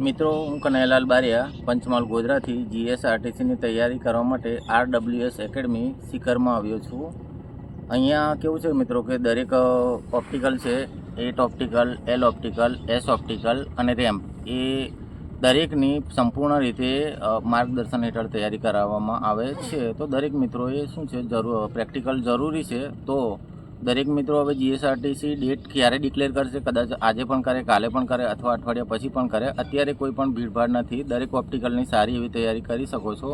મિત્રો, હું કનૈયાલાલ બારિયા પંચમહાલ ગોધરાથી જીએસઆરટીસીની તૈયારી કરવા માટે RWS એકેડમી સિકરમાં આવ્યો છું. અહીંયા કેવું છે મિત્રો કે દરેક ઓપ્ટિકલ છે, 8 optical, L optical, S optical અને રેમ્પ એ દરેકની સંપૂર્ણ રીતે માર્ગદર્શન હેઠળ તૈયારી કરાવવામાં આવે છે. તો દરેક મિત્રોએ શું છે પ્રેક્ટિકલ જરૂરી છે. તો દરેક મિત્રો હવે જીએસઆરટીસી ડેટ ક્યારે ડિક્લેર કરશે, કદાચ આજે પણ કરે, કાલે પણ કરે અથવા અઠવાડિયા પછી પણ કરે. અત્યારે કોઈ પણ ભીડભાડ નથી. દરેક ઓપ્ટિકલની સારી એવી તૈયારી કરી શકો છો.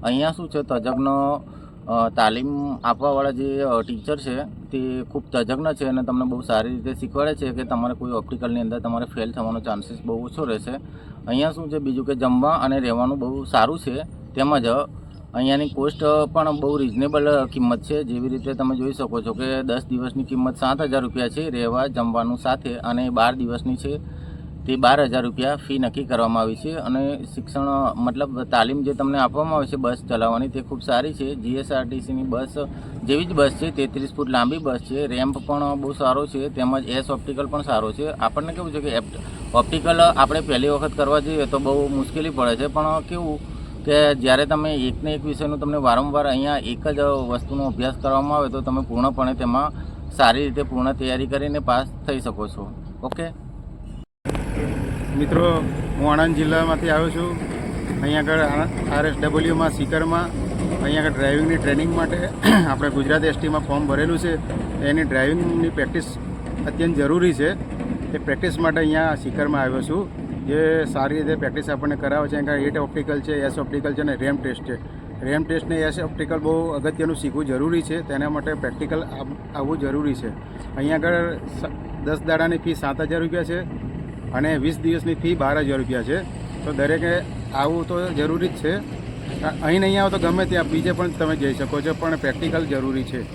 અહીંયા શું છે તજજ્ઞ તાલીમ આપવાવાળા જે ટીચર છે તે ખૂબ તજજ્ઞ છે અને તમને બહુ સારી રીતે શીખવાડે છે કે તમારે કોઈ ઓપ્ટિકલની અંદર તમારે ફેલ થવાનો ચાન્સીસ બહુ ઓછો રહેશે. અહીંયા શું છે બીજું કે જમવા અને રહેવાનું બહુ સારું છે. તેમજ અહીંયાની કોસ્ટ પણ બહુ રિઝનેબલ કિંમત છે. જેવી રીતે તમે જોઈ શકો છો કે 10 દિવસની કિંમત 7,000 રૂપિયા છે રહેવા જમવાનું સાથે, અને 12 દિવસની છે તે 12,000 રૂપિયા ફી નક્કી કરવામાં આવી છે. અને શિક્ષણ મતલબ તાલીમ જે તમને આપવામાં આવે છે બસ ચલાવવાની તે ખૂબ સારી છે. જીએસઆરટીસીની બસ જેવી જ બસ છે, 33 ફૂટ લાંબી બસ છે. રેમ્પ પણ બહુ સારો છે, તેમજ S ઓપ્ટિકલ પણ સારો છે. આપણને કેવું છે કે ઓપ્ટિકલ આપણે પહેલી વખત કરવા જઈએ તો બહુ મુશ્કેલી પડે છે, પણ કેવું કે જ્યારે તમે એકને એક વિષયનું તમને વારંવાર અહીંયા એક જ વસ્તુનો અભ્યાસ કરવામાં આવે તો તમે પૂર્ણપણે તેમાં સારી રીતે પૂર્ણ તૈયારી કરીને પાસ થઈ શકો છો. ઓકે મિત્રો, હું આણંદ જિલ્લામાંથી આવ્યો છું. અહીંયા આગળ RSWમાં સિકરમાં અહીંયા આગળ ડ્રાઇવિંગની ટ્રેનિંગ માટે આપણે ગુજરાત STમાં ફોર્મ ભરેલું છે. એની ડ્રાઇવિંગની પ્રેક્ટિસ અત્યંત જરૂરી છે. એ પ્રેક્ટિસ માટે અહીંયા સિકરમાં આવ્યો છું. જે સારી રીતે પ્રેક્ટિસ આપણને કરાવે છે. અહીંયા 8 ઓપ્ટિકલ છે, S ઓપ્ટિકલ છે અને રેમ ટેસ્ટ છે. રેમ ટેસ્ટ ને S ઓપ્ટિકલ બહુ અગત્યનું શીખવું જરૂરી છે. તેના માટે પ્રેક્ટિકલ આવવું જરૂરી છે. અહીંયા આગળ 10 દાડાની ફી 7,000 રૂપિયા છે અને 20 દિવસની ફી 12,000 રૂપિયા છે. તો દરેકે આવવું તો જરૂરી જ છે. અહીં નહીં આવો તો ગમે ત્યાં બીજે પણ તમે જઈ શકો છો, પણ પ્રેક્ટિકલ જરૂરી છે.